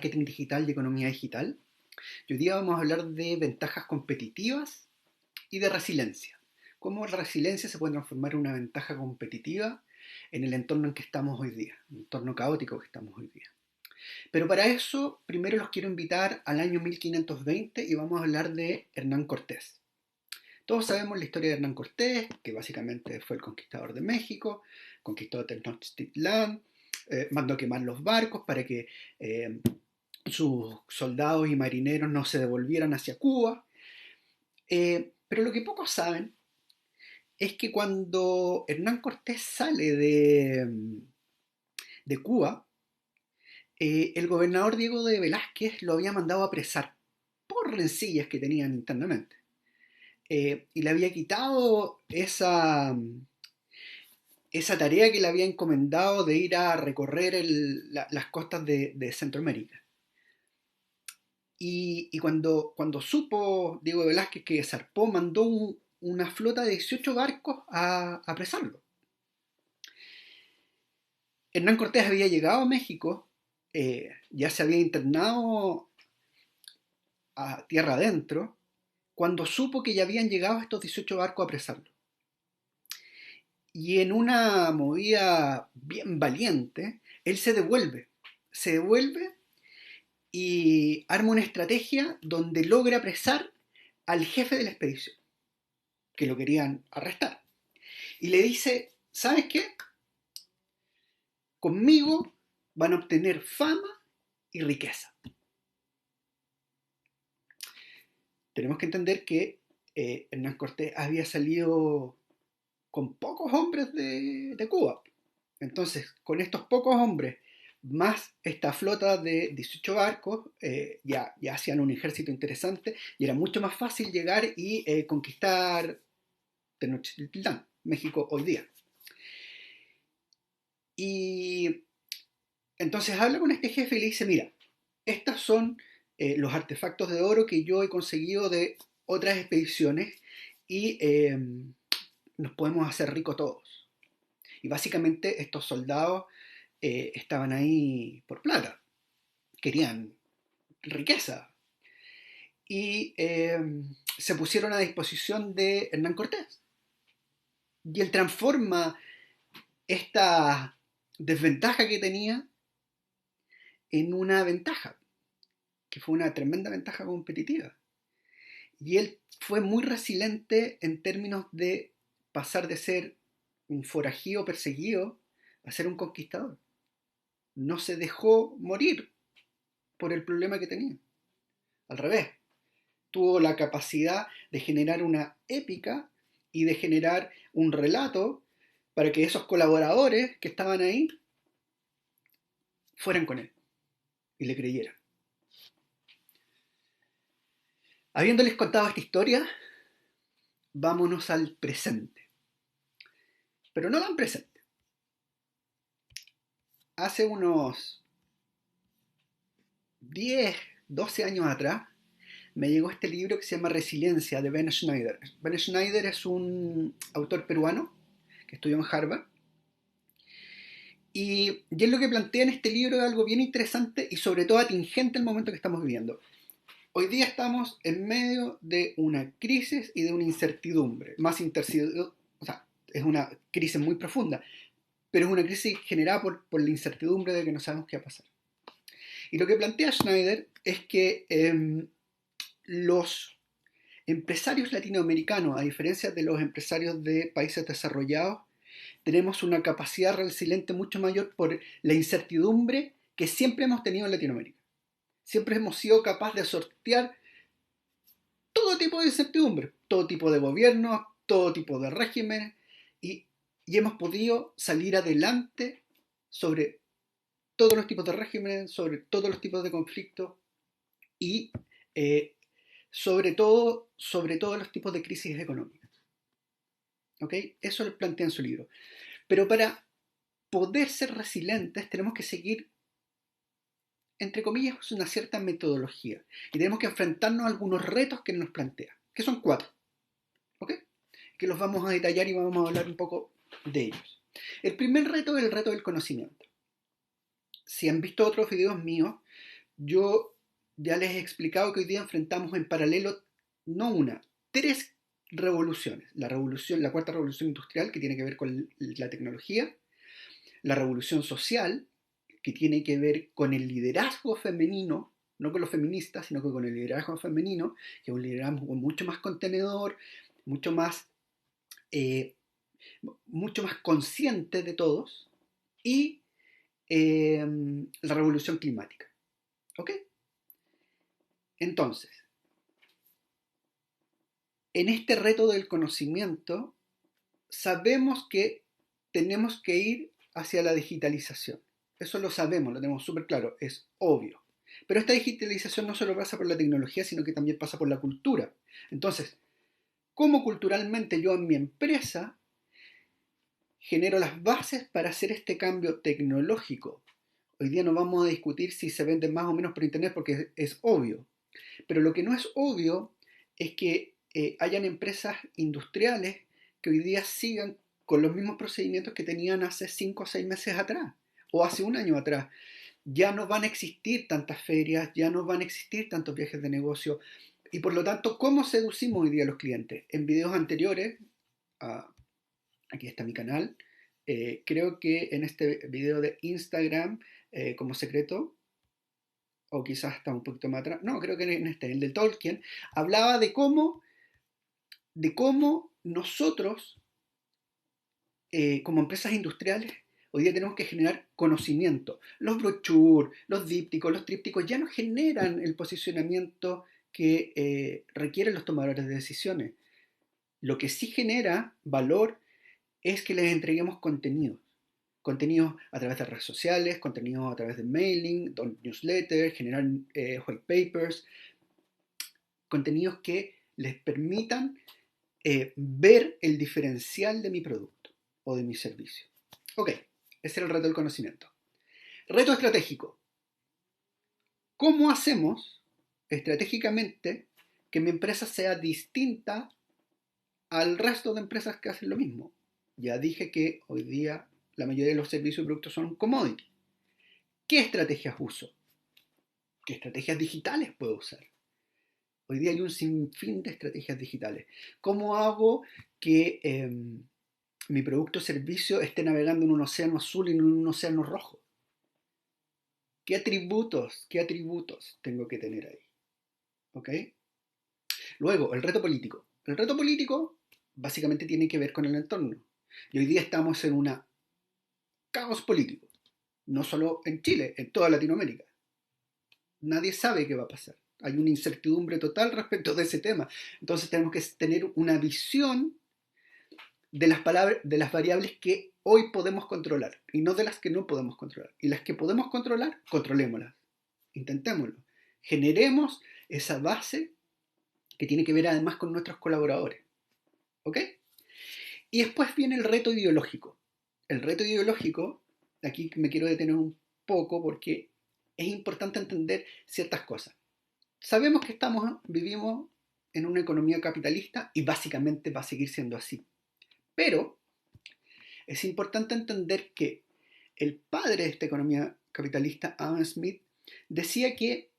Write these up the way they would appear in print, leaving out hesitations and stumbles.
marketing digital y economía digital. Y hoy día vamos a hablar de ventajas competitivas y de resiliencia. Cómo la resiliencia se puede transformar en una ventaja competitiva en el entorno en que estamos hoy día, el entorno caótico que estamos hoy día. Pero para eso, primero los quiero invitar al año 1520 y vamos a hablar de Hernán Cortés. Todos sabemos la historia de Hernán Cortés, que básicamente fue el conquistador de México, conquistó Tenochtitlán, mandó quemar los barcos para que sus soldados y marineros no se devolvieran hacia Cuba. Pero lo que pocos saben es que cuando Hernán Cortés sale de Cuba, el gobernador Diego de Velázquez lo había mandado a apresar por rencillas que tenían internamente. Y le había quitado esa tarea que le había encomendado de ir a recorrer las costas de Centroamérica. Y cuando supo Diego Velázquez que zarpó, mandó una flota de 18 barcos a apresarlo. Hernán Cortés había llegado a México, ya se había internado a tierra adentro, cuando supo que ya habían llegado estos 18 barcos a apresarlo. Y en una movida bien valiente, él se devuelve y arma una estrategia donde logra apresar al jefe de la expedición, que lo querían arrestar. Y le dice, ¿sabes qué? Conmigo van a obtener fama y riqueza. Tenemos que entender que Hernán Cortés había salido con pocos hombres de Cuba. Entonces, con estos pocos hombres, más esta flota de 18 barcos, ya hacían un ejército interesante y era mucho más fácil llegar y conquistar Tenochtitlán, México hoy día. Y entonces habla con este jefe y le dice, mira, estos son los artefactos de oro que yo he conseguido de otras expediciones y nos podemos hacer ricos todos. Y básicamente estos soldados estaban ahí por plata, querían riqueza. Y se pusieron a disposición de Hernán Cortés. Y él transforma esta desventaja que tenía en una ventaja, que fue una tremenda ventaja competitiva. Y él fue muy resiliente en términos de pasar de ser un forajido perseguido a ser un conquistador. No se dejó morir por el problema que tenía. Al revés, tuvo la capacidad de generar una épica y de generar un relato para que esos colaboradores que estaban ahí fueran con él y le creyeran. Habiéndoles contado esta historia, vámonos al presente. Pero no tan presente. Hace unos 10, 12 años atrás, me llegó este libro que se llama Resiliencia, de Ben Schneider. Ben Schneider es un autor peruano que estudió en Harvard. Y es lo que plantea en este libro es algo bien interesante y sobre todo atingente al momento que estamos viviendo. Hoy día estamos en medio de una crisis y de una incertidumbre. O sea, es una crisis muy profunda, pero es una crisis generada por la incertidumbre de que no sabemos qué va a pasar. Y lo que plantea Schneider es que los empresarios latinoamericanos, a diferencia de los empresarios de países desarrollados, tenemos una capacidad resiliente mucho mayor por la incertidumbre que siempre hemos tenido en Latinoamérica. Siempre hemos sido capaces de sortear todo tipo de incertidumbre, todo tipo de gobiernos, todo tipo de regímenes, y hemos podido salir adelante sobre todos los tipos de regímenes, sobre todos los tipos de conflictos y sobre todos los tipos de crisis económicas. ¿Ok? Eso lo plantea en su libro. Pero para poder ser resilientes tenemos que seguir, entre comillas, una cierta metodología. Y tenemos que enfrentarnos a algunos retos que nos plantea, que son 4. ¿Ok? Que los vamos a detallar y vamos a hablar un poco de ellos. El primer reto es el reto del conocimiento. Si han visto otros videos míos, Yo ya les he explicado que hoy día enfrentamos en paralelo no una, tres revoluciones. La cuarta revolución industrial, que tiene que ver con la tecnología, la revolución social, que tiene que ver con el liderazgo femenino, no con los feministas, sino que con el liderazgo femenino, que es un liderazgo mucho más contenedor, mucho más, eh, mucho más consciente de todos, y eh, la revolución climática. ¿Ok? Entonces, en este reto del conocimiento, sabemos que tenemos que ir hacia la digitalización. Eso lo sabemos, lo tenemos súper claro, es obvio. Pero esta digitalización no solo pasa por la tecnología, sino que también pasa por la cultura. Entonces, ¿cómo culturalmente yo en mi empresa genero las bases para hacer este cambio tecnológico? Hoy día no vamos a discutir si se venden más o menos por internet porque es obvio. Pero lo que no es obvio es que hayan empresas industriales que hoy día sigan con los mismos procedimientos que tenían hace 5 o 6 meses atrás o hace un año atrás. Ya no van a existir tantas ferias, ya no van a existir tantos viajes de negocio. Y por lo tanto, ¿cómo seducimos hoy día a los clientes? En videos anteriores, ah, aquí está mi canal, creo que en este video de Instagram como secreto, o quizás está un poquito más atrás, no, creo que en este, el de Tolkien, hablaba de cómo nosotros, como empresas industriales, hoy día tenemos que generar conocimiento. Los brochures, los dípticos, los trípticos ya no generan el posicionamiento que requieren los tomadores de decisiones. Lo que sí genera valor es que les entreguemos contenidos. Contenidos a través de redes sociales, contenidos a través de mailing, newsletters, generar white papers, contenidos que les permitan ver el diferencial de mi producto o de mi servicio. Ok, ese era el reto del conocimiento. Reto estratégico. ¿Cómo hacemos estratégicamente que mi empresa sea distinta al resto de empresas que hacen lo mismo? Ya dije que hoy día la mayoría de los servicios y productos son commodity. ¿Qué estrategias uso? ¿Qué estrategias digitales puedo usar? Hoy día hay un sinfín de estrategias digitales. ¿Cómo hago que mi producto o servicio esté navegando en un océano azul y en un océano rojo? Qué atributos tengo que tener ahí? ¿Ok? Luego, el reto político. El reto político básicamente tiene que ver con el entorno. Y hoy día estamos en un caos político. No solo en Chile, en toda Latinoamérica. Nadie sabe qué va a pasar. Hay una incertidumbre total respecto de ese tema. Entonces tenemos que tener una visión de las variables que hoy podemos controlar y no de las que no podemos controlar. Y las que podemos controlar, controlémoslas. Intentémoslo. Generemos esa base que tiene que ver además con nuestros colaboradores. ¿Ok? Y después viene el reto ideológico. El reto ideológico, aquí me quiero detener un poco porque es importante entender ciertas cosas. Sabemos que vivimos en una economía capitalista y básicamente va a seguir siendo así. Pero es importante entender que el padre de esta economía capitalista, Adam Smith, decía que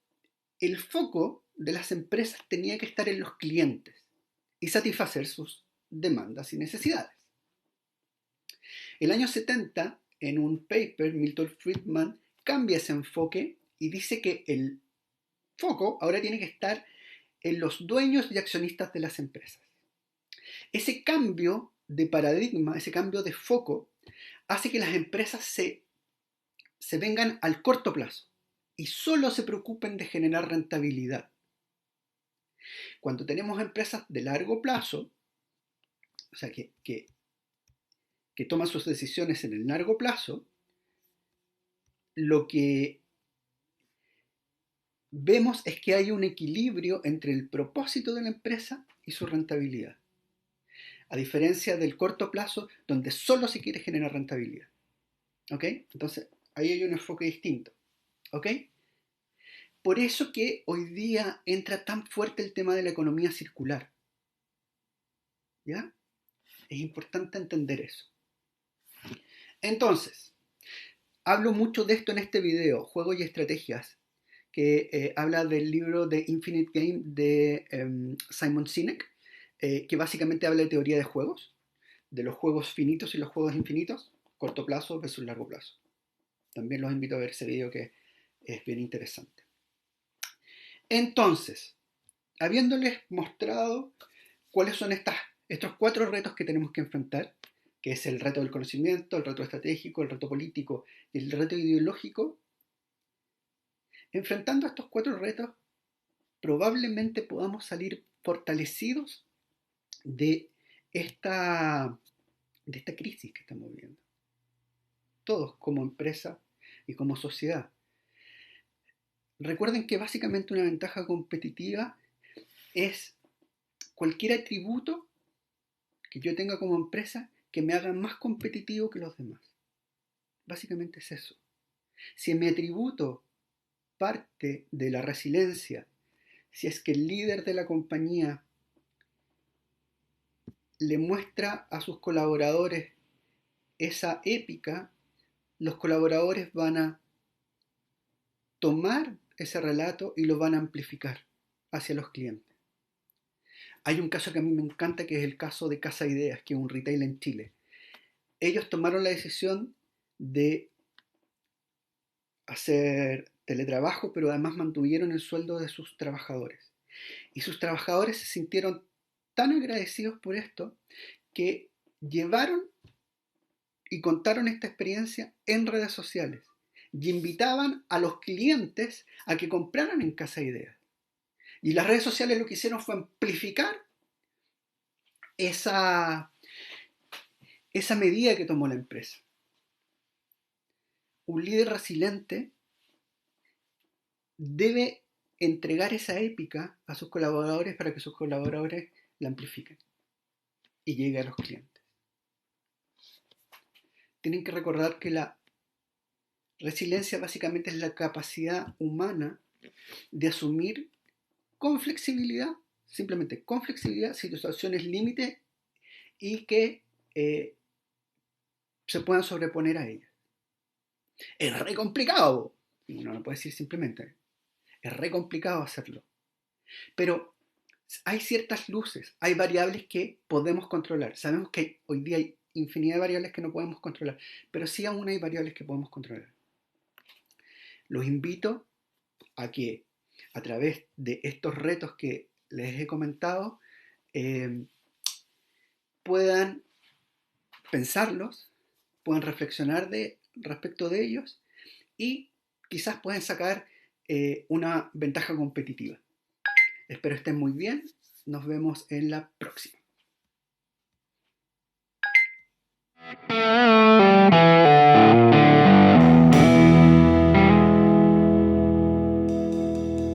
el foco de las empresas tenía que estar en los clientes y satisfacer sus demandas y necesidades. El año 70, en un paper, Milton Friedman cambia ese enfoque y dice que el foco ahora tiene que estar en los dueños y accionistas de las empresas. Ese cambio de paradigma, ese cambio de foco, hace que las empresas se vengan al corto plazo y solo se preocupen de generar rentabilidad. Cuando tenemos empresas de largo plazo, o sea, que toman sus decisiones en el largo plazo, lo que vemos es que hay un equilibrio entre el propósito de la empresa y su rentabilidad. A diferencia del corto plazo, donde solo se quiere generar rentabilidad. ¿Ok? Entonces, ahí hay un enfoque distinto. ¿Ok? Por eso que hoy día entra tan fuerte el tema de la economía circular. ¿Ya? Es importante entender eso. Entonces, hablo mucho de esto en este video, juegos y estrategias, que habla del libro The Infinite Game de Simon Sinek, que básicamente habla de teoría de juegos, de los juegos finitos y los juegos infinitos, corto plazo versus largo plazo. También los invito a ver ese video que es bien interesante. Entonces, habiéndoles mostrado cuáles son estos 4 retos que tenemos que enfrentar, que es el reto del conocimiento, el reto estratégico, el reto político y el reto ideológico, enfrentando estos 4 retos, probablemente podamos salir fortalecidos de esta, de esta crisis que estamos viviendo. Todos como empresa y como sociedad. Recuerden que básicamente una ventaja competitiva es cualquier atributo que yo tenga como empresa que me haga más competitivo que los demás. Básicamente es eso. Si mi atributo parte de la resiliencia, si es que el líder de la compañía le muestra a sus colaboradores esa épica, los colaboradores van a tomar ese relato y lo van a amplificar hacia los clientes. Hay un caso que a mí me encanta, que es el caso de Casa Ideas, que es un retail en Chile. Ellos tomaron la decisión de hacer teletrabajo, pero además mantuvieron el sueldo de sus trabajadores. Y sus trabajadores se sintieron tan agradecidos por esto que llevaron y contaron esta experiencia en redes sociales y invitaban a los clientes a que compraran en Casa Ideas. Y las redes sociales lo que hicieron fue amplificar esa medida que tomó la empresa. Un líder resiliente debe entregar esa épica a sus colaboradores para que sus colaboradores la amplifiquen y llegue a los clientes. Tienen que recordar que la resiliencia básicamente es la capacidad humana de asumir con flexibilidad, simplemente con flexibilidad, situaciones límite y que se puedan sobreponer a ellas. Es re complicado, uno no puede decir simplemente, es re complicado hacerlo, pero hay ciertas luces, hay variables que podemos controlar. Sabemos que hoy día hay infinidad de variables que no podemos controlar, pero sí aún hay variables que podemos controlar. Los invito a que a través de estos retos que les he comentado puedan pensarlos, puedan reflexionar respecto de ellos y quizás puedan sacar una ventaja competitiva. Espero estén muy bien. Nos vemos en la próxima.